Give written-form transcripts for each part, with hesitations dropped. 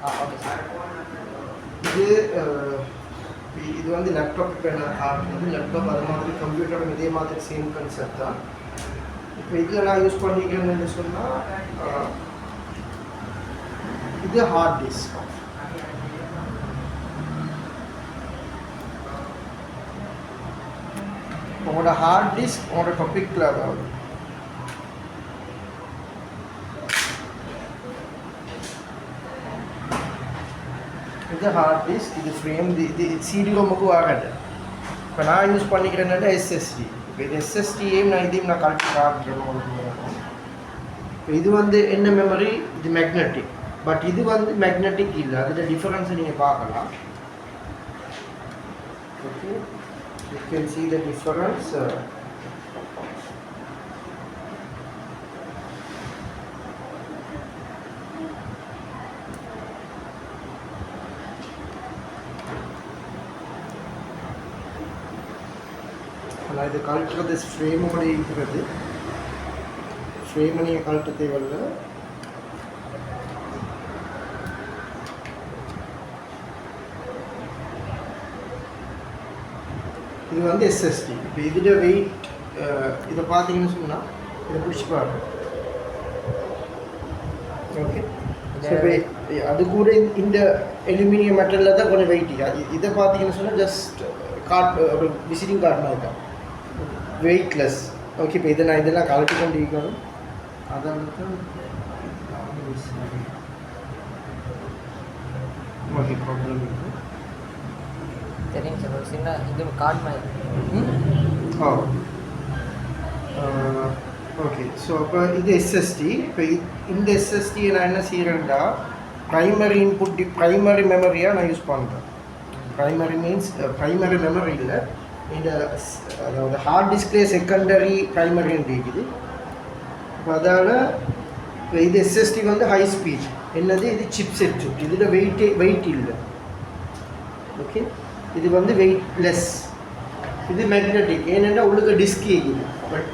Okay sir. இது வந்து laptop. இப்போ நான் காட்டுறது லேப்டாப் அது மாதிரி கம்ப்யூட்டரும் இதே மாதிரி சேம் கன்செப்ட் தான். இப்போ இதில் நான் யூஸ் பண்ணிக்கிறேன்னு சொன்னால் இது ஹார்ட் டிஸ்க். உங்களோட ஹார்ட் டிஸ்க் உங்களோட டாபிக்ல அதாவது இது ஹார்ட் டிஸ்க், இது ஃப்ரேம், இது சிடி ரோமுக்கு ஆகட்டு. இப்போ நான் யூஸ் பண்ணிக்கிறேன்னா எஸ்எஸ்டி. இப்போ இது எஸ்எஸ்டியையும் நான் இதையும் நான் கலெக்ட் காட்டுறேன் உங்களுக்கு. இப்போ இது வந்து என்ன மெமரி, இது மேக்னெட்டிக். பட் இது வந்து மேக்னெட்டிக் இல்லை, அதில் டிஃபரன்ஸை நீங்கள் பார்க்கலாம். Okay, you can see the difference. நான் இது கழட்டுறது ஃப்ரேமோட இருக்கிறது. ஃப்ரேமை நீங்கள் கழட்ட தேவையில்லை. இது வந்து எஸ்எஸ்டி. இப்போ இதில் வெயிட் இதை பார்த்தீங்கன்னு சொன்னால் இதை பிடிச்சி பாருங்க. ஓகே, அது கூட இந்த அலுமினியம் மெட்டலில் தான் கொஞ்சம் வெயிட். இதை பார்த்தீங்கன்னு சொன்னால் ஜஸ்ட் கார்டு, ஒரு விசிட்டிங் கார்டு மாதிரி தான், வெயிட்லெஸ். ஓகே, இப்போ இதை நான் இதெல்லாம் கலட்டி கொண்டு இருக்கணும். அதை ஓகே, ப்ராப்ளம் இருக்குது. சரிங்க சார். ஒரு சின்ன இது கார்டு மாதிரி. ஓகே, ஸோ அப்போ இது எஸ்எஸ்டி. இப்போ இந்த எஸ்எஸ்டியை நான் என்ன செய்கிறேன்டா, ப்ரைமரி இன்புட் ப்ரைமரி மெமரியாக நான் யூஸ் பண்ணுறேன். ப்ரைமரி மீன்ஸ் ப்ரைமரி மெமரி இல்லை, இந்த அதாவது ஹார்ட் டிஸ்க்லேயே செகண்டரி ப்ரைமரின்னு இருக்குது. இப்போ அதால் இது எஸ்எஸ்டி வந்து ஹை ஸ்பீட். என்னது, இது சிப் செட். இதில் வெயிட் இல்லை. ஓகே, இது வந்து வெயிட்லெஸ். இது மேக்னெட்டிக். ஏனென்றால் உள்ளுக்கு டிஸ்க் இருக்குது, பட்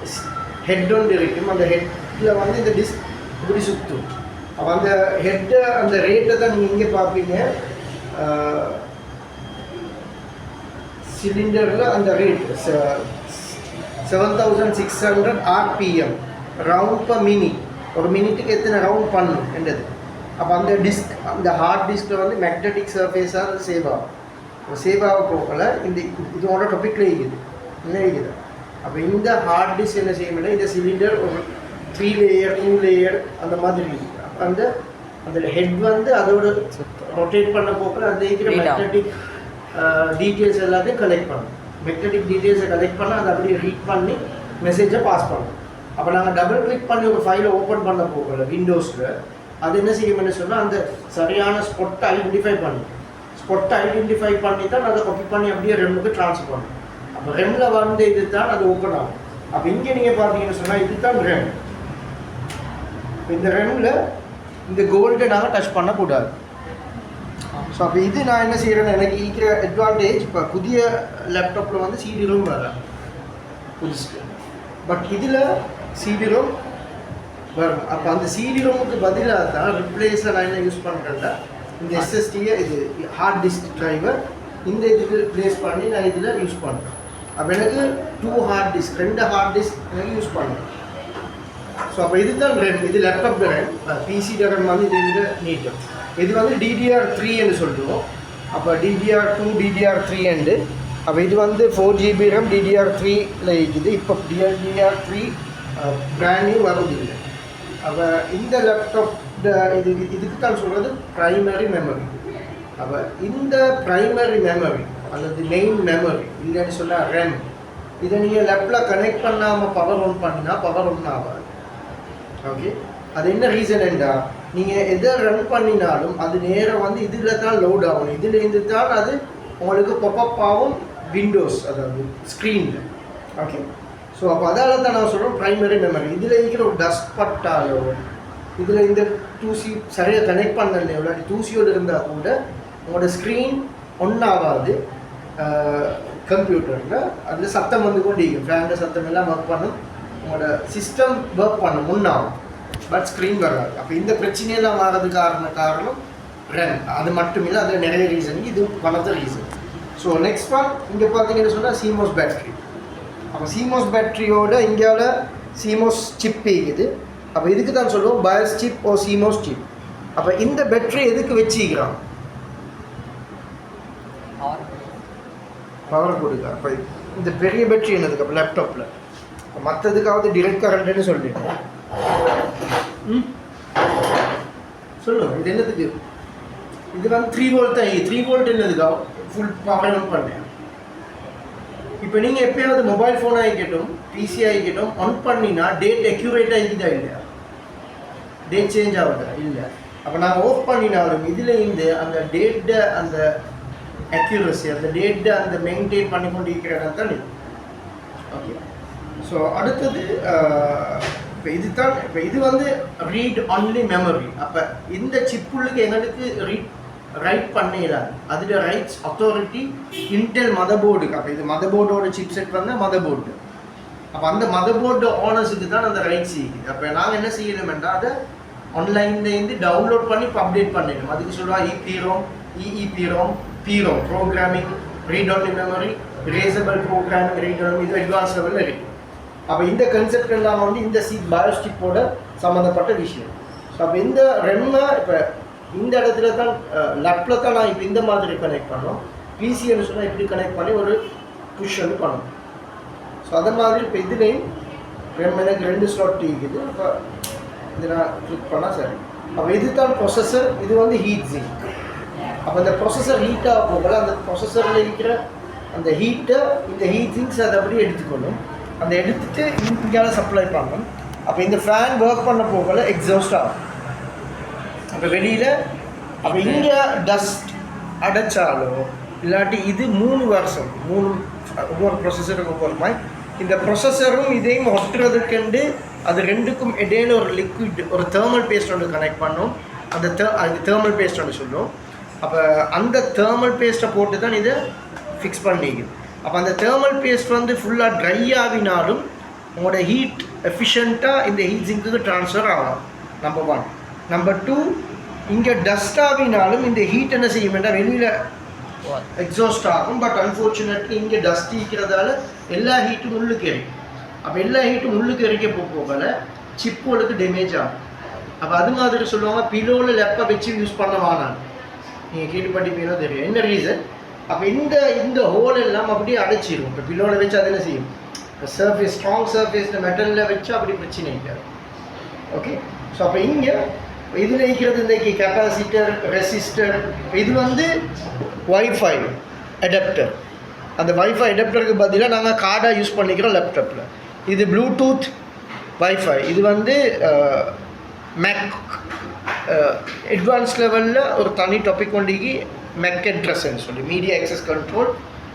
ஹெட் ஒன்று இருக்கும். அந்த ஹெட்டில் வந்து இந்த டிஸ்க் இப்படி சுற்றும். அப்போ அந்த ஹெட்டை, அந்த ரேட்டை தான் நீங்கள் இங்கே பார்ப்பீங்க. சிலிண்டரில் அந்த rate 7600 RPM, round per minute. ஒரு மினிட்டுக்கு எத்தனை ரவுண்ட் பண்ணும் என்றது. அப்போ அந்த டிஸ்க், அந்த ஹார்ட் டிஸ்கில் வந்து மேக்னெட்டிக் சர்ஃபேஸாக அது சேவ் ஆகும். சேவ் ஆக போகல இந்த இதோட டாப்பிக்கில் இருக்குது, என்ன இருக்குது. அப்போ இந்த ஹார்ட் டிஸ்க் என்ன செய்யணும்னா, இந்த சிலிண்டர் ஒரு 3 லேயர் 2 லேயர் அந்த மாதிரி இருக்குது. அப்போ அந்த ஹெட் வந்து அதோட ரொட்டேட் பண்ண போகல அந்த இருக்கிற மேக்னெட்டிக் டீட்டெயில்ஸ் எல்லாத்தையும் கலெக்ட் பண்ணும். மேக்னெட்டிக் டீட்டெயில்ஸை கலெக்ட் பண்ணால் அதை அப்படியே ரீட் பண்ணி மெசேஜை பாஸ் பண்ணும். அப்போ நாங்கள் டபுள் கிளிக் பண்ணி ஒரு ஃபைலை ஓப்பன் பண்ண போகல விண்டோஸில், அது என்ன செய்யணும்னு சொன்னால் அந்த சரியான ஸ்பாட்டை ஐடென்டிஃபை பண்ணும். ஸ்பாட்டை ஐடென்டிஃபை பண்ணி தான் அதை காப்பி பண்ணி அப்படியே ரெம்முக்கு ட்ரான்ஸ்ஃபர் பண்ணும். அப்போ ரெம்மில் வந்து இது தான் அது ஓப்பன் ஆகும். அப்போ இங்கே நீங்கள் பார்த்தீங்கன்னு சொன்னால் இது தான் ரெம். இந்த ரெம்மில் இந்த கோல்டை நாங்கள் டச் பண்ணக்கூடாது. ஸோ அப்போ இது நான் என்ன செய்கிறேன்னு, எனக்கு இருக்கிற அட்வான்டேஜ், இப்போ புதிய லேப்டாப்பில் வந்து சிடி ரோம் வரும் புதுசு, பட் இதில் சிடி ரோம் வரும். அப்போ அந்த சிடி ரோமுக்கு பதிலாக தான் ரிப்ளேஸை நான் என்ன யூஸ் பண்ணுறேன்னா, இந்த எஸ்எஸ்டியை, இது ஹார்ட் டிஸ்க் டிரைவர், இந்த இதுக்கு ப்ளேஸ் பண்ணி நான் இதில் யூஸ் பண்ணுறேன். அப்போ எனக்கு 2 ஹார்ட் டிஸ்க், 2 ஹார்ட் டிஸ்க் எனக்கு யூஸ் பண்ணுறேன். ஸோ அப்போ இது தான் ரேம். இது லேப்டாப் ரேம், பிசி ரேம் வந்து இது வந்து நீட்டும். இது வந்து DDR3 என்று சொல்லுவோம். அப்போ DDR2 DDR3 என்று. அப்போ இது வந்து 4 GB RAM DDR3ல இருக்குது. இப்போ DDR3 பிராண்ட் நியூ வருதில்லை. அப்போ இந்த லேப்டாப் இதுக்கு தான் சொல்கிறது ப்ரைமரி மெமரி. அப்போ இந்த ப்ரைமரி மெமரி அல்லது மெயின் மெமரி இல்லைன்னு சொன்னால் ரேம், இதை நீங்கள் லேப்பில் கனெக்ட் பண்ணாமல் பவர் ஆன் பண்ணினா பவர் ஒன் ஆகாது. ஓகே, அது என்ன ரீசன் என்றால், நீங்கள் எதை ரன் பண்ணினாலும் அது நேரம் வந்து இதில் தான் லோட் ஆகணும். இதிலேருந்து தான் அது உங்களுக்கு பாப்அப் ஆகும் விண்டோஸ், அதாவது ஸ்க்ரீனில். ஓகே, ஸோ அப்போ அதால் தான் நான் சொல்கிறேன் ப்ரைமரி மெமரி. இதில் இருக்கிற ஒரு டஸ்ட் பட்டாலோ, இதில் இந்த தூசி சரியாக கனெக்ட் பண்ணலையோ, இல்லாட்டி தூசியோடு இருந்தால் கூட உங்களோட ஸ்க்ரீன் ஒன்றாகாது. கம்ப்யூட்டரில் அதில் சத்தம் வந்து கொண்டு இருக்கும், ஃபேனில் சத்தம் எல்லாம் ஒர்க் பண்ணும், உங்களோட சிஸ்டம் ஒர்க் பண்ணும் முன்னாகும், பட் ஸ்க்ரீன் வராது. அப்போ இந்த பிரச்சனையெல்லாம் ஆகிறதுக்கு காரணம் ரன். அது மட்டும் இல்லை, அதில் நிறைய ரீசன், இது one of the reason. So next one இங்கே பார்த்தீங்கன்னு சொன்னால் CMOS பேட்ரி. அப்போ CMOS பேட்ரியோட இந்தியாவில் CMOS சிப் இருக்குது. அப்போ இதுக்கு தான் சொல்லுவோம் BIOS chip or CMOS chip. அப்போ இந்த பேட்ரி எதுக்கு வச்சுக்கிறான்? பவர் கொடுக்க. அப்போ இந்த பெரிய பேட்ரி என்னதுக்கு? அப்போ லேப்டாப்பில் மற்றதுக்காவது டிரெக்ட் கரண்ட்னு சொல்லிட்டு சொல்லுங்கள், இது என்னதுக்கு? இது வந்து 3 வோல்ட் தான். 3 வோல்ட் என்னதுக்கா? ஃபுல் பவர் ஆன் பண்ணேன். இப்போ நீங்கள் எப்பயாவது மொபைல் ஃபோன் ஆகிக்கட்டும், பிசி ஆகிக்கட்டும், ஆன் பண்ணினா டேட் அக்யூரேட்டாக இருக்குதா இல்லையா? டேட் சேஞ்ச் ஆகுதா இல்லை? அப்போ நாங்கள் ஆஃப் பண்ணினாலும் இதில் இருந்து அந்த டேட்டை, அந்த அக்யூரஸி, அந்த டேட்டை அந்த மெயின்டைன் பண்ணி கொண்டு இருக்கிற இடம் தான் இது. ஓகே. ஸோ அடுத்தது இப்போ இது தான். இப்போ இது வந்து ரீட் ஒன்லி மெமரி. அப்போ இந்த சிப்புள்ளுக்கு எங்களுக்கு ரைட் பண்ணிடாது. அதில் ரைட்ஸ் அத்தாரிட்டி இன்டெல் மதர் போர்டுக்கு. அப்போ இது மதர் போர்டோட சிப் செட் வந்து மதர் போர்டு. அப்போ அந்த மதர் போர்டு ஓனர்ஸுக்கு தான் அந்த ரைட்ஸ் இருக்குது. அப்போ நாங்கள் என்ன செய்யணுமெண்டா அதை ஆன்லைன்லேருந்து டவுன்லோட் பண்ணி இப்போ அப்டேட் பண்ணிடணும். அதுக்கு சொல்லுவாங்க EPROM, EEPROM, PROM, programming read only memory, erasable programming read only, இது அட்வான்ஸ் லெவலில் இருக்குது. அப்போ இந்த கன்செப்ட் எல்லாம் வந்து இந்த BIOS சிப்போட சம்மந்தப்பட்ட விஷயம். ஸோ அப்போ இந்த ரெம்மை இப்போ இந்த இடத்துல தான் லேப்பில் தான் நான் இப்போ இந்த மாதிரி கனெக்ட் பண்ணோம். பிசின்னு சொன்னால் இப்படி கனெக்ட் பண்ணி ஒரு புஷ் வந்து பண்ணணும். ஸோ அதே மாதிரி இப்போ இதுலேயும் எனக்கு 2 ஸ்லாட் இருக்குது. அப்போ இது நான் கிளிக் பண்ணால் சரி. அப்போ இது தான் ப்ரொசஸர். இது வந்து ஹீட் சிங்க். அப்போ இந்த ப்ரொசஸர் ஹீட்டாக போகல, அந்த ப்ரொசஸரில் இருக்கிற அந்த ஹீட்டை இந்த ஹீட் சிங்க்ஸ் அதை அப்படியே எடுத்துக்கணும். அந்த எடுத்துகிட்டு இங்கேயால சப்ளை பண்ணணும். அப்போ இந்த ஃபேன் ஒர்க் பண்ண போகல எக்ஸாஸ்ட் ஆகும். அப்போ வெளியில் அப்போ இங்கே டஸ்ட் அடைச்சாலோ இல்லாட்டி இது 3 வருஷம் ஒவ்வொரு ப்ரொசஸரும் ஒவ்வொரு மாதிரி இந்த ப்ரொசஸரும் இதையும் ஒட்டுறதுக்குண்டு அது ரெண்டுக்கும் இடையில ஒரு லிக்விட், ஒரு தேர்மல் பேஸ்ட் ஒன்று கனெக்ட் பண்ணோம். அந்த அது தேர்மல் பேஸ்ட் ஒன்று சொல்லுவோம். அப்போ அந்த தேர்மல் பேஸ்ட்டை போட்டு தான் இதை ஃபிக்ஸ் பண்ணிக்குது. அப்போ அந்த தேர்மல் பேஸ்ட் வந்து ஃபுல்லாக ட்ரை ஆகினாலும் உங்களோட ஹீட் எஃபிஷியண்ட்டாக இந்த ஹீட் சிங்க்குக்கு ட்ரான்ஸ்ஃபர் ஆகலாம். நம்பர் 1. நம்பர் 2, இங்கே டஸ்ட் ஆகினாலும் இந்த ஹீட் என்ன செய்யும்னா வெளியில் எக்ஸாஸ்ட் ஆகும். பட் அன்ஃபார்ச்சுனேட்லி இங்கே டஸ்ட் இருக்கிறதால எல்லா ஹீட்டும் உள்ளுக்கு எரிக்கும். அப்போ எல்லா ஹீட்டும் உள்ளுக்கு எரிக்க போகல சிப்புகளுக்கு டேமேஜ் ஆகும். அப்போ அது மாதிரி சொல்லுவாங்க பிலோவில் லெப்பை வச்சு யூஸ் பண்ண வேணாம். நீங்கள் கேட்டுப்பட்டிப்பீங்களோ தெரியும் என்ன ரீசன். அப்போ இந்த ஹோல் எல்லாம் அப்படியே அடைச்சிடும். இப்போ பிலோவில் வச்சு அது என்ன செய்யும், சர்ஃபேஸ் ஸ்ட்ராங் சர்ஃபேஸில் மெட்டலில் வச்சு அப்படி பிரச்சனை இருக்காது. ஓகே. ஸோ அப்போ இங்கே இதில் இருக்கிறது இந்த கெப்பாசிட்டர், ரெசிஸ்டர். இது வந்து வைஃபை அடாப்டர். அந்த வைஃபை அடாப்டருக்கு பதிலாக நாங்கள் கார்டாக யூஸ் பண்ணிக்கிறோம் லேப்டாப்பில். இது ப்ளூடூத் வைஃபை. இது வந்து மேக் அட்வான்ஸ் லெவலில் ஒரு தனி டாபிக் கொண்டிக்கு மெக் அட்ரஸ்ன்னு சொல்லி மீடியா ஆக்சஸ் கண்ட்ரோல்.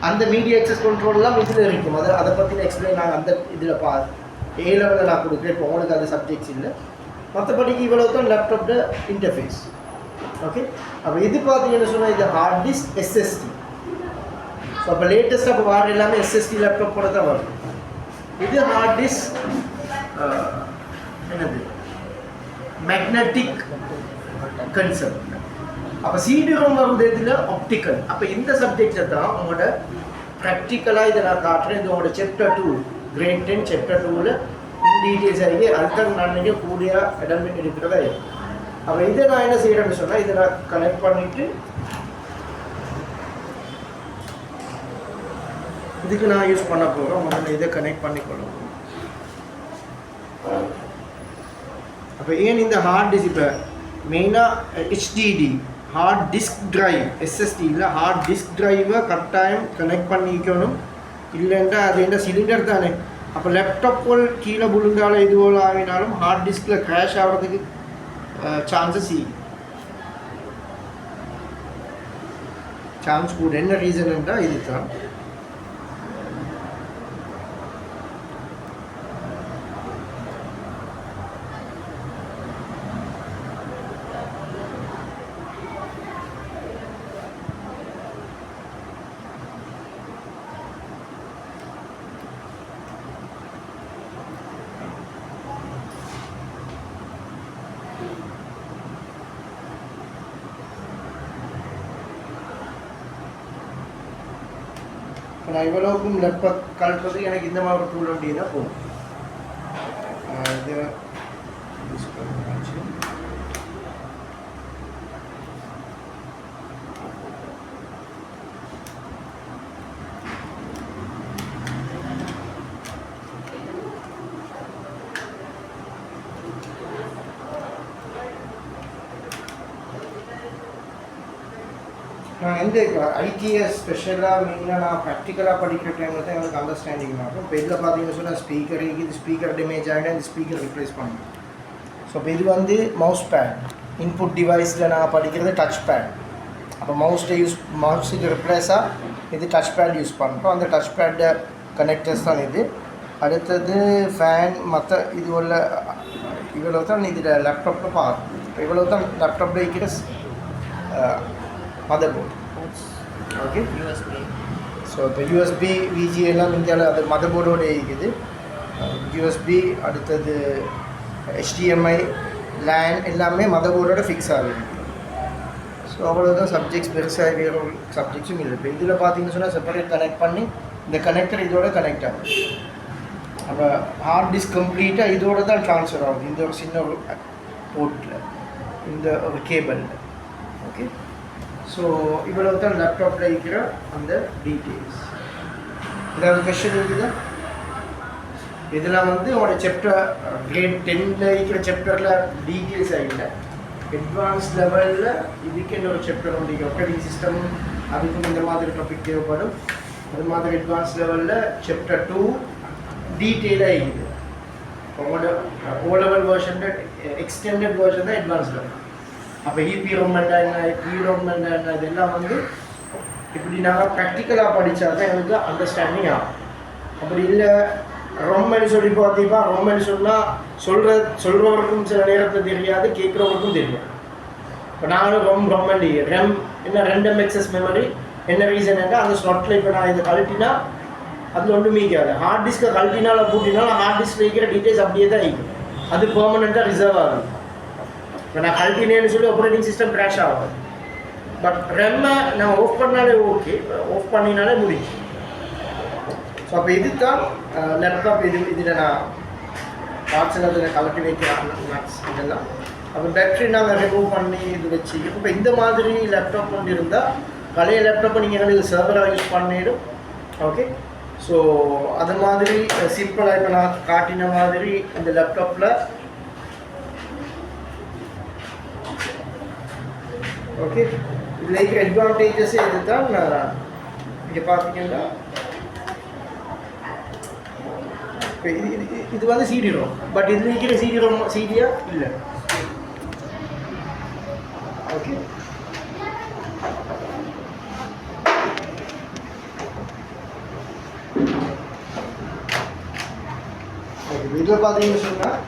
அந்த மீடியா ஆக்சஸ் கண்ட்ரோல்லாம் இதில் இருக்கும். அதை பற்றின எக்ஸ்பிளைன் நாங்கள் அந்த இதில் A லெவலில் நான் கொடுக்குறேன். இப்போ உங்களுக்கு அது சப்ஜெக்ட்ஸ் இல்லை. மற்றபடிக்கு இவ்வளோ தான் லேப்டாப்ட இன்டர்ஃபேஸ். ஓகே. அப்போ இது பார்த்தீங்கன்னு சொன்னால் இது ஹார்ட் டிஸ்க், SSD. ஸோ அப்போ லேட்டஸ்ட்டாக இப்போ வார எல்லாமே SSD லேப்டாப்போட தான் வரும். இது ஹார்ட் டிஸ்க் என்னது மேக்னட்டிக் கன்செப்ட். அப்போ CD-ROM வருது இதில் ஆப்டிக்கல். அப்போ இந்த சப்ஜெக்டை தான் உங்களோட ப்ராக்டிக்கலாக இதை நான் காட்டுறேன். இது உங்களோட Chapter 2 Grade 10 Chapter 2ல் டீட்டெயில்ஸ் ஆகி அதுதான் நான் நீங்கள் கூடிய அடல்மெண்ட் இருக்கிறதா இருக்கும். அப்போ இதை நான் என்ன செய்கிறேன்னு சொன்னால் இதை நான் கனெக்ட் பண்ணிவிட்டு இதுக்கு நான் யூஸ் பண்ண போகிறோம். முதல்ல இதை கனெக்ட் பண்ணிக்கொள்ளும். அப்போ ஏன் இந்த ஹார்ட் டிஸ்க் இப்போ மெயினாக HDD hard disk drive, SSD இல்லை ஹார்ட் டிஸ்க் ட்ரைவை கரெக்டாக கனெக்ட் பண்ணிக்கணும். இல்லைன்னா அது என்ன சிலிண்டர் தானே. அப்போ லேப்டாப் போல் கீழே விழுந்தாலும் இது போல் ஆகினாலும் ஹார்ட் டிஸ்கில் க்ராஷ் ஆகிறதுக்கு சான்ஸ் கூட. என்ன ரீசன் என்றால் இது தான். நான் இவ்வளவுக்கும் லெப்ப கலட்டுறதுக்கு எனக்கு இந்த மாதிரி டூல் அப்படின்னா போகும். இது யூஸ் பண்ணி நான் எந்த ஐடிஎஸ் ஸ்பெஷலாக மெயினாக நான் ப்ராக்டிக்கலாக படிக்கிற டைமில் தான் எனக்கு அண்டர்ஸ்டாண்டிங் ஆகும். இப்போ இதில் பார்த்தீங்கன்னு சொன்னால் ஸ்பீக்கர் இது ஸ்பீக்கர் டேமேஜ் ஆகிட்டா இந்த ஸ்பீக்கர் ரிப்ளேஸ் பண்ணணும். ஸோ இப்போ இது வந்து மவுஸ் பேட், இன்புட் டிவைஸில் நான் படிக்கிறது டச் பேட். அப்போ மவுஸுக்கு ரிப்ளேஸாக இது டச் பேட் யூஸ் பண்ணுறோம். அந்த டச் பேட் கனெக்டர்ஸ் தான் இது. அடுத்தது ஃபேன் மற்ற இது உள்ள இவ்வளோ தான் இதில் லேப்டாப்பில் பார்க்கணும். இவ்வளோ தான் லேப்டாப்பில் இருக்கிற மதர்போர்ட். Okay, USB. ஸோ இப்போ யூஎஸ்பி விஜி எல்லாம் இந்தியாவில் அது மதர்போர்டோடு இருக்குது. யூஎஸ்பி அடுத்தது HDMI லேன் எல்லாமே மதர்போர்டோட ஃபிக்ஸ் ஆகுது. ஸோ அவ்வளோதான் சப்ஜெக்ட்ஸ், பெருசாக வேறு சப்ஜெக்ட்ஸும் இல்லை. இப்போ இதில் பார்த்தீங்கன்னு சொன்னால் செப்பரேட் கனெக்ட் பண்ணி இந்த கனெக்டர் இதோட கனெக்ட் ஆகும். அப்போ ஹார்ட் டிஸ்க் கம்ப்ளீட்டாக இதோட தான் ட்ரான்ஸ்ஃபர் ஆகுது, இந்த ஒரு சின்ன ஒரு போர்ட்டில், இந்த ஒரு கேபிளில். ஓகே, ஸோ இவ்வளவு தான் லேப்டாப்பில் இருக்கிற அந்த டீட்டெயில்ஸ். ஏதாவது கொஸ்டின் இருக்குதா? இதெல்லாம் வந்து உங்களோட சாப்டர் கிரேட் 10ல் இருக்கிற சாப்டரில் டீட்டெயில்ஸ் ஆகிஇல்லை. அட்வான்ஸ் லெவலில் இதுக்கு என்ன ஒரு சாப்டர் உண்டு, ஆப்ரேட்டிங் சிஸ்டம், அதுக்கும் இந்த மாதிரி டாபிக் தேவைப்படும். அது மாதிரி அட்வான்ஸ் லெவலில் சாப்டர் 2 டீட்டெயிலாக இருக்குது. உங்களோட O level version extended version தான் அட்வான்ஸ் லெவல். அப்போ இபி ரோமெண்டா என்ன, இ ரோமெண்டா என்ன, இதெல்லாம் வந்து இப்படி நாங்கள் ப்ராக்டிக்கலாக படித்தா தான் எனக்கு அண்டர்ஸ்டாண்டிங் ஆகும். அப்படி இல்லை ரொம்பன்னு சொல்லி பார்த்தீங்கன்னா ரொம்பன்னு சொன்னால் சொல்கிறவருக்கும் சில நேரத்தில் தெரியாது, கேட்குறவருக்கும் தெரியும். இப்போ நானும் ரொம்பண்டி ரெம் என்ன 2 MHz மெமரி என்ன ரீசன் என்ன அந்த ஸ்லாட்டில் இப்போ நான் இதை கழட்டினா அதில் ஒன்றும் மீக்காது. ஹார்ட் டிஸ்க்கை கழட்டினால பூட்டினாலும் ஹார்ட் டிஸ்கில் இருக்கிற டீட்டெயில்ஸ் அப்படியே தான் இருக்கும், அது பெர்மனெண்ட்டாக ரிசர்வ் ஆகும். இப்போ நான் கழட்டினேன்னு சொல்லி ஆப்ரேட்டிங் சிஸ்டம் கிராஷ் ஆகாது. பட் ரெம்மை நான் ஆஃப் பண்ணாலே ஓகே, ஆஃப் பண்ணினாலே முடிச்சு. ஸோ அப்போ இது தான் லேப்டாப். இதில் நான் பார்ட்ஸில் அதில் கலட்டி வைக்கிறேன் மேக்ஸ் இதெல்லாம். அப்போ பேட்டரி நாங்கள் ரிமூவ் பண்ணி இது வச்சு இப்போ இந்த மாதிரி லேப்டாப் கொண்டு இருந்தால் பழைய லேப்டாப்பை நீங்கள் எங்களுக்கு சர்வராக யூஸ் பண்ணிடும். ஓகே, ஸோ அது மாதிரி சிம்பிளாக இப்போ நான் காட்டின மாதிரி இந்த லேப்டாப்பில் ஓகே இதில் இருக்கிற அட்வான்டேஜஸ் இது தான். இங்கே பார்த்தீங்கன்னா இது வந்து சிடி ரோம், பட் இதில் இருக்கிற சிடியா இல்லை. ஓகே, இதில் பார்த்தீங்கன்னு சொன்னால்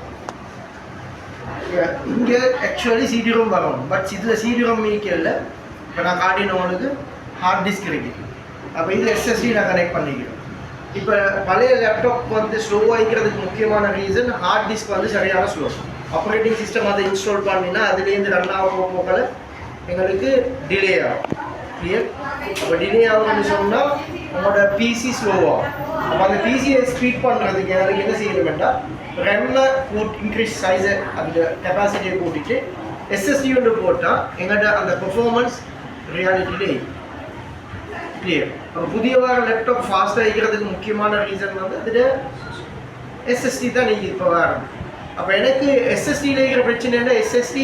இங்கே ஆக்சுவலி சிடி ரோம் வரணும், பட் இதில் சிடி ரோம் இல்லை. இப்போ நான் காட்டினவங்களுக்கு ஹார்ட் டிஸ்க் இருக்குது. அப்போ இது SSD நான் கனெக்ட் பண்ணிக்கிறேன். இப்போ பழைய லேப்டாப் வந்து ஸ்லோவாக இருக்கிறதுக்கு முக்கியமான ரீசன் ஹார்ட் டிஸ்க் வந்து சரியான ஸ்லோ. ஆப்ரேட்டிங் சிஸ்டம் அதை இன்ஸ்டால் பண்ணினா அதுலேருந்து ரன் ஆகும் போகல எங்களுக்கு டிலே ஆகும். கிளியர்? அப்போ டிலே ஆகும்னு சொன்னால் உங்களோட பிசி ஸ்லோவாகும். அப்போ அந்த பிசியை ஸ்பீட் பண்ணுறதுக்கு எங்களுக்கு என்ன செய்யணும்னா ரெம்மில் இன்க்ரீஸ் சைஸை அந்த கெப்பாசிட்டியை கூட்டிட்டு SSD ஒன்று போட்டால் எங்கள்கிட்ட அந்த பெர்ஃபார்மன்ஸ் ரியாலிட்டியிலே கிளியர். அப்போ புதிய வார லேப்டாப் ஃபாஸ்ட்டாக இருக்கிறதுக்கு முக்கியமான ரீசன் வந்து அதில் SSD தான் நீங்கள் இப்போ வரணும். அப்போ எனக்கு SSDயில் இருக்கிற பிரச்சனை என்ன, SSD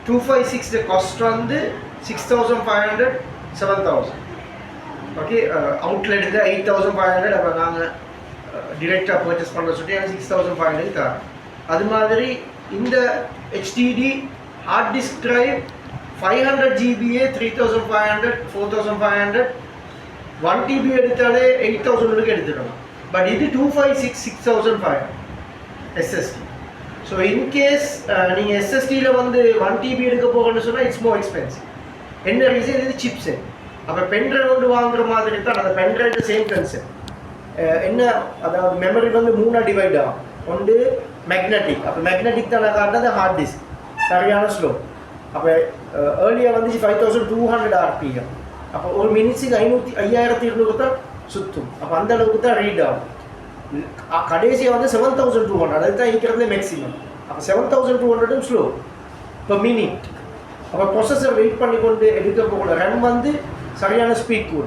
256 காஸ்ட் வந்து 6500 7000. ஓகே, அவுட்டில் எடுத்து 8500. அப்போ நாங்கள் டிரெக்டாக பர்ச்சேஸ் பண்ணுற சொல்லி எனக்கு 6500 தரோம். அது மாதிரி இந்த HDD hard disk drive 500 GB 3500 4500 1 TB எடுத்தாலே 8000 எடுத்துடணும். பட் இது 256 6500 SSD. ஸோ இன்கேஸ் நீங்கள் SSDயில் வந்து 1 TB எடுக்க போகணும்னு சொன்னால் இட்ஸ் மோர் எக்ஸ்பென்சிவ். என்ன ரீசன், இது சிப்செட். அப்போ பென்ட்ரைவ் ஒன்று வாங்குற மாதிரி தான் அந்த பென்ட்ரைவ் சேம் கன்செப்ட். என்ன அதாவது மெமரி வந்து 3 டிவைட் ஆகும். ஒன்று மேக்னட்டிக், அப்போ மேக்னட்டிக் தான் நான் காட்டுறது ஹார்ட் டிஸ்க் சரியான ஸ்லோ. அப்போ ஏர்லியாக வந்துச்சு 5200 RPM. அப்போ ஒரு மினிட்ஸுக்கு 5200 தான் சுற்றும். அப்போ அந்த அளவுக்கு தான் ரீட் ஆகும். கடைசியாக வந்து 7200 அதுதான் இருக்கிறதுலே மேக்ஸிமம். அப்போ 7200 ஸ்லோ இப்போ மினிட். அப்போ ப்ரொசஸர் வெயிட் பண்ணி கொண்டு எடுக்க போகல. ரன் வந்து சரியான ஸ்பீட் கூட.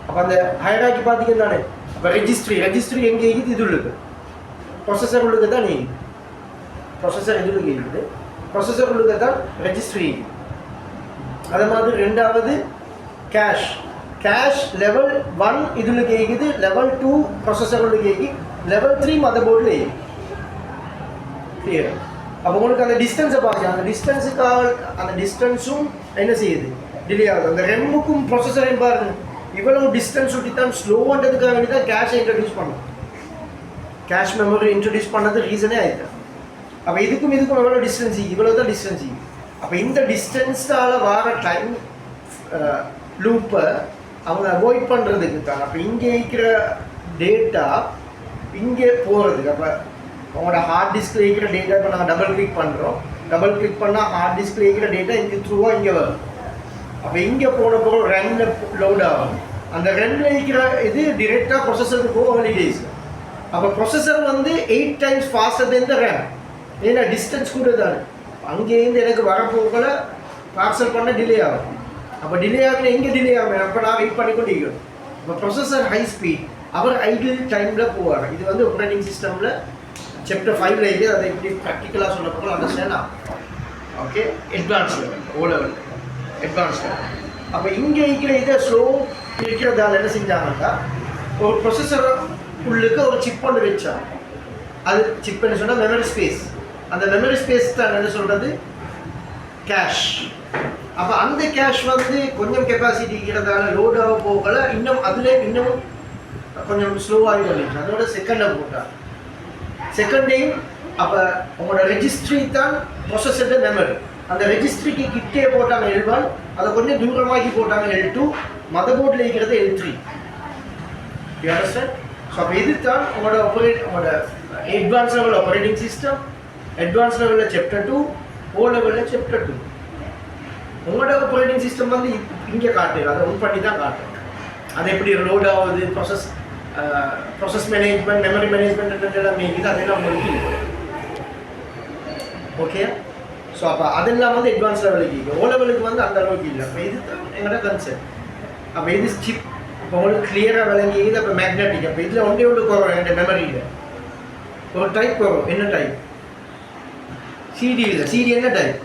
அப்போ அந்த ஹையராக்கி பார்த்தீங்கன்னா தானே. அப்போ ரெஜிஸ்ட்ரி எங்கே இருக்குது? இது உள்ளது ப்ரொசஸர் உள்ளுக்கு தான் நீ ப்ரொசஸர் இது இருக்குது. ப்ரொசஸர் உள்ளுக்கு தான் ரெஜிஸ்ட்ரி. அதே மாதிரி ரெண்டாவது கேஷ் லெவல் 1 இதில் கேட்குது, லெவல் 2 ப்ரொசஸர் உள்ள கேட்கி, லெவல் 3 மதர் போர்டில் ஏகி. கிளியர்? அப்போ உங்களுக்கு அந்த டிஸ்டன்ஸை பார்க்கலாம். அந்த டிஸ்டன்ஸும் என்ன செய்யுது? டிலே ஆகுது. அந்த ரெம்முக்கும் ப்ரொசஸரையும் பாருங்க. இவ்வளவு டிஸ்டன்ஸ் விட்டு தான் ஸ்லோன்றதுக்காக வேண்டி தான் கேஷை இன்ட்ரடியூஸ் பண்ணணும். கேஷ் மெமரி இன்ட்ரடியூஸ் பண்ணது ரீசனே ஆயிடுது. அப்போ இதுக்கும் எவ்வளோ டிஸ்டன்ஸ்? இவ்வளோ தான் டிஸ்டன்ஸ். அப்போ இந்த டிஸ்டன்ஸால் வர டைம் லூப்பை அவங்க அவாய்ட் பண்ணுறதுக்கு தான். அப்போ இங்கே இருக்கிற டேட்டா இங்கே போகிறதுக்கு. அப்போ அவங்களோட ஹார்ட் டிஸ்கில் இருக்கிற டேட்டா இப்போ நாங்கள் டபுள் கிளிக் பண்ணுறோம். டபுள் கிளிக் பண்ணால் ஹார்ட் டிஸ்கில் இருக்கிற டேட்டா இங்கே த்ரூவாக இங்கே வரும். அப்போ இங்கே போன போகிறோம் ரன்னில் லோட் ஆகும். அந்த ரன்னில் இருக்கிற இது டிரெக்டாக ப்ரொசஸருக்கு போகும் ஹாலிடேஸ். அப்போ ப்ரொசஸர் வந்து 8 times ஃபாஸ்டர் தென் த ரேம். ஏன்னா டிஸ்டன்ஸ் கூட தானே. அங்கேருந்து எனக்கு வரப்போகல பார்சல் பண்ண டிலே ஆகும். அப்போ டிலே ஆகல எங்கே டிலே ஆகும்? அப்போ நான் வெயிட் பண்ணி கொண்டு இருக்கிறோம். இப்போ ப்ரொசஸர் ஹை ஸ்பீட், அவர் ஐடியல் டைமில் போவார். இது வந்து ஆப்ரேட்டிங் சிஸ்டமில் சாப்டர் 5ல் இருக்குது. அதை எப்படி ப்ராக்டிக்கலாக சொல்ல போகிறோம் அண்டர்ஸ்டாண்ட் ஆகும். Okay, advance level, O level, advance level. அப்போ இங்கே இருக்கிற இதை ஸ்லோ இருக்கிறதால என்ன செஞ்சாங்கன்னா, ஒரு ப்ரொசஸர் உள்ளுக்கு ஒரு சிப் ஒன்று வச்சாங்க. அது சிப்னு சொன்னால் மெமரி ஸ்பேஸ். அந்த மெமரி ஸ்பேஸ் தான் என்ன சொல்கிறது? கேஷ். அப்போ அந்த கேஷ் வந்து கொஞ்சம் கெப்பாசிட்டி இருக்கிறதால லோட் ஆக போகல. இன்னும் கொஞ்சம் ஸ்லோவாகி வந்துச்சு. அதோட செகண்டை போட்டாங்க. செகண்டையும் அப்போ உங்களோட ரெஜிஸ்ட்ரி தான் ப்ரொசஸர் மெமரி. அந்த ரெஜிஸ்ட்ரிக்கு கிட்டே போட்டாங்க L1, அதை கொஞ்சம் தூரமாக்கி போட்டாங்க L2, மதர் போர்டில் இருக்கிறது L3. You understand? ஸோ அப்போ இது தான் உங்களோட உங்களோட advance level operating system. Advance லெவலில் சாப்டர் 2, ஓ லெவலில் சாப்டர் 2. உங்களோட ஆப்ரேட்டிங் சிஸ்டம் வந்து இங்கே காட்டுது. அதை ஒன் பண்ணி தான் காட்டும். அது எப்படி லோட் ஆகுது, ப்ரொசஸ் மேனேஜ்மெண்ட், மெமரி மேனேஜ்மெண்ட் எல்லாமே இது அதெல்லாம் உங்களுக்கு இல்லை. ஓகே, ஸோ அப்போ அதெல்லாம் வந்து அட்வான்ஸ் லெவலுக்கு இல்லை. ஓ லெவலுக்கு வந்து அந்த அளவுக்கு இல்லை. அப்போ இது தான் எங்களோட கன்செப்ட். அப்போ இது சிப் இப்போ உங்களுக்கு கிளியராக விளங்கியது. அப்போ மேக்னெட்டிக். அப்போ இதில் ஒன்றே குறோம் எங்கள் மெமரியில் ஒரு டைப் வரும். என்ன டைப்? சிடி இல்லை. சிடி என்ன டைப்?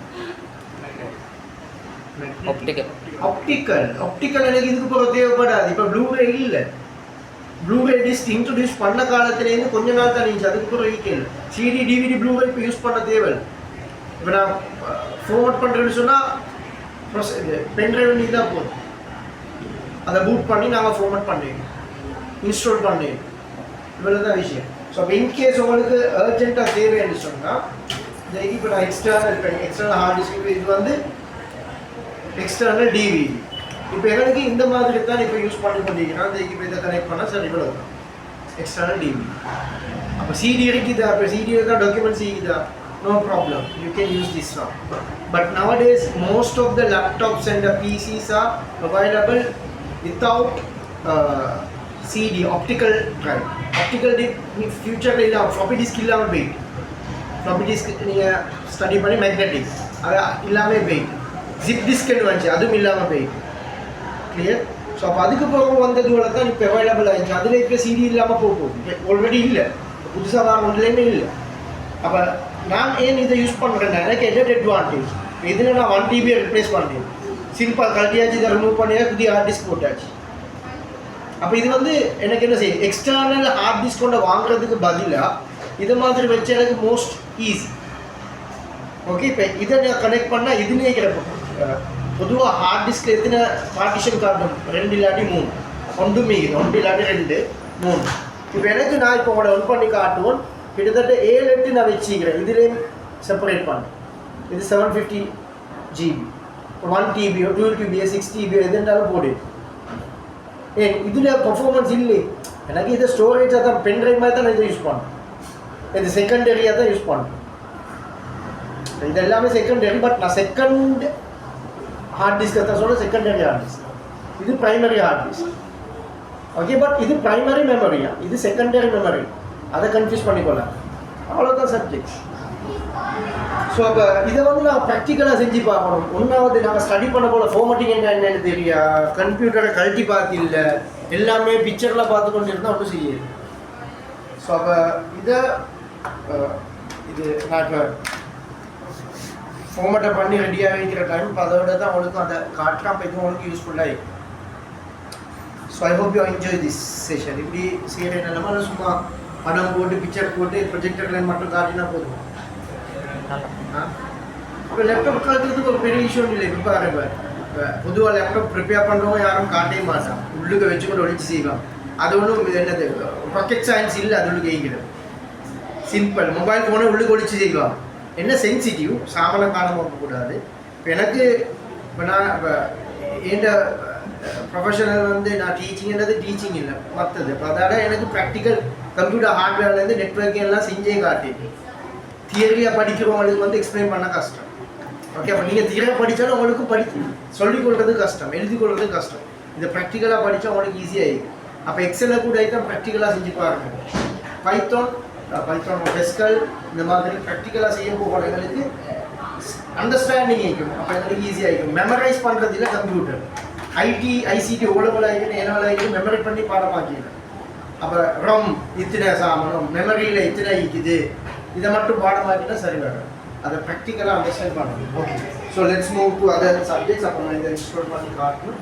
ஆப்டிக்கல் எனக்கு இதுக்கு போகிற தேவைப்படாது. இப்போ ப்ளூரே இல்லை. ப்ளூரே டிஸ்க் இன்ட்ரடியூஸ் பண்ண காலத்துலேருந்து கொஞ்ச நாள் தான் இருந்துச்சு. அதுக்கு போகிற ஈக்கல் சிடி டிவிடி ப்ளூரே இப்போ யூஸ் பண்ண தேவை. இப்போ நான் ஃபார்வர்ட் பண்ணுறேன்னு சொன்னால் பென்ட்ரைவ் நீ தான் போதும். அதை பூட் பண்ணி நாங்கள் ஃபார்மேட் பண்ணுவோம், இன்ஸ்டால் பண்ணுவோம். இவ்வளோ தான் விஷயம். ஸோ அப்போ இன்கேஸ் உங்களுக்கு அர்ஜென்ட்டாக தேவைன்னு சொன்னால் இப்போ நான் எக்ஸ்டர்னல் ஹார்ட் டிஸ்க், இது வந்து எக்ஸ்டர்னல் டிவிடி. இப்போ எங்களுக்கு இந்த மாதிரி தான் இப்போ யூஸ் பண்ணி கொண்டிருக்கிறோம். அந்த இப்போ இதை கனெக்ட் பண்ணால் சார் இவ்வளோ தான் எக்ஸ்டர்னல் டிவிடி. அப்போ சிடி இருக்குதா? இப்போ சிடி இருக்கா, டாக்குமெண்ட்ஸ் இருக்குதா? No problem, you can use this now. But nowadays most of the laptops and the PCs are available without CD, optical drive. Optical disk future la illa floppy disk illama wait. Floppy disk neenga study panni magnetic ada illama wait. Zip disk nu vanchu adum illama wait. Clear? So appo adukku pogu vandadula dhaan ipo available ஆயிச்சு. adile ipo CD illama போகுது. already இல்ல, புதுசா வர ஒன்லையுமே இல்லை. அப்போ நான் ஏன் இதை யூஸ் பண்ணுறேன்னா எனக்கு என்ன அட்வான்டேஜ்? இதில் நான் 1 TB ரிப்ளேஸ் பண்ணேன். சிம்பிள் கழட்டியாச்சு, இதை ரிமூவ் பண்ணியா, புதிய ஹார்ட் டிஸ்க் போட்டாச்சு. அப்போ இது வந்து எனக்கு என்ன செய்யுது? எக்ஸ்டர்னல் ஹார்ட் டிஸ்க் கொண்டு வாங்குறதுக்கு பதிலாக இது மாதிரி வச்சு எனக்கு மோஸ்ட் ஈஸி. ஓகே, இப்போ இதை நான் கனெக்ட் பண்ணால் இதுலேயே கிடைப்போம். பொதுவாக ஹார்ட் டிஸ்கில் எத்தனை பார்ட்டிஷன் காட்டும்? 2 இல்லாட்டி 3. ஒன்றுமே இது 1 இல்லாட்டி 2 3. இப்போ எனக்கு நான் இப்போ உங்களோட ஒன் பண்ணி காட்டுவோம். கிட்டத்தட்ட 7-8 நான் வச்சுக்கிறேன். இதுலேயும் செப்பரேட் பண்ணேன். இது 750 GB, 1 TB, 12 TB, 6 TB எது இருந்தாலும் போடு. இதில் பர்ஃபார்மன்ஸ் இல்லை. எனக்கு இதை ஸ்டோரேஜாக தான் பென்ட்ரைவ் மாதிரி தான் நான் இதை யூஸ் பண்ணேன். இது செகண்டரியாக தான் யூஸ் பண்ணேன். இது எல்லாமே செகண்டரி. பட் நான் செகண்ட் ஹார்ட் டிஸ்க் தான் சொல்கிறேன். செகண்டரி ஹார்ட் டிஸ்க், இது primary hard disk. Okay, but இது ப்ரைமரி மெமரியா, இது செகண்டரி மெமரி, அதை கன்ஃபியூஸ் பண்ணிக்கொள்ளலாம். அவ்வளோதான் சப்ஜெக்ட்ஸ். ஸோ அப்போ இதை வந்து நான் ப்ராக்டிக்கலாக செஞ்சு பார்க்கணும். ஒன்றாவது நாங்கள் ஸ்டடி பண்ண போல ஃபார்மட்டிங் என்னன்னு தெரியா, கம்ப்யூட்டரை கழட்டி பார்த்து இல்லை, எல்லாமே பிக்சரில் பார்த்து கொண்டு இருந்தால் ஒன்றும் செய்யுது. ஸோ அப்போ இதை இது நான் இப்போ ஃபார்மட்டை பண்ணி ரெடியாக வைக்கிற டைம் இப்போ அதோட தான் உங்களுக்கு அந்த காட்டுறான். இப்போ இது உங்களுக்கு யூஸ்ஃபுல்லாக இருக்கும். So I hope you enjoy this session. இப்படி செய்கிற நிலமா சும்மா படம் போட்டு பிக்சர் போட்டு ப்ரொஜெக்டரில் மட்டும் காட்டினா போதும். இப்போ லேப்டாப் கலக்கிறதுக்கு ஒரு பெரிய இஷ்யூ இல்லை. இப்போ பாருங்க, இப்போ பொதுவாக லேப்டாப் ப்ரிப்பேர் பண்ணுறவங்க யாரும் காட்டவே மாட்டான், உள்ளுக்கு வச்சு கூட ஒழிச்சு செய்வான். அது ஒன்றும் என்னது ராக்கெட் சயின்ஸ் இல்லை, அது உள்ளுக்கு எங்கிடும். சிம்பிள். மொபைல் ஃபோனை உள்ளுக்கு ஒழிச்சு செய்வான். என்ன சென்சிட்டிவ், சாமனை காணாமல் போகக்கூடாது. இப்போ எனக்கு இப்போ நான் இப்போ என்ட ப்ரொஃபஷனல் வந்து நான் டீச்சிங்கிறது டீச்சிங் இல்லை மற்றது. இப்போ அதோட எனக்கு ப்ராக்டிக்கல் கம்ப்யூட்டர் ஹார்ட்வேர்லேருந்து நெட்ஒர்க்கிங் எல்லாம் செஞ்சே காட்டிட்டு தியரியாக படிக்கிறவங்களுக்கு வந்து எக்ஸ்பிளைன் பண்ண கஷ்டம். ஓகே, அப்போ நீங்கள் தியரியாக படித்தாலும் உங்களுக்கு சொல்லிக் கொள்வது கஷ்டம், எழுதி கொள்வது கஷ்டம். இதை ப்ராக்டிக்கலாக படித்தா உங்களுக்கு ஈஸியாக இருக்கும். அப்போ எக்ஸலில் கூட தான் ப்ராக்டிக்கலாக செஞ்சு பாருங்க. பைத்தான் பெஸ்கல் இந்த மாதிரி ப்ராக்டிக்கலாக செய்ய போகிறவங்களுக்கு அண்டர்ஸ்டாண்டிங் ஆகிக்கும். அப்போ எங்களுக்கு ஈஸியாக இருக்கும். மெமரைஸ் பண்ணுறது இல்லை கம்ப்யூட்டர். ஐசிடி ஓலவல் ஆகிக்கும், ஏனவல் ஆகிக்கும், மெமரி பண்ணி பாடமாக்கிடும். அப்போ ரம் இத்தனை சாமனம், மெமரியில் இத்தனை இருக்குது, இதை மட்டும் பாடமாக்கிட்டா சரி வரும். அதை ப்ராக்டிக்கலாக அண்டர்ஸ்டாண்ட் பண்ணணும். Okay, so let's move to other subjects. அப்போ நான் இதை இன்ஸ்டால் பண்ணி காட்டணும்.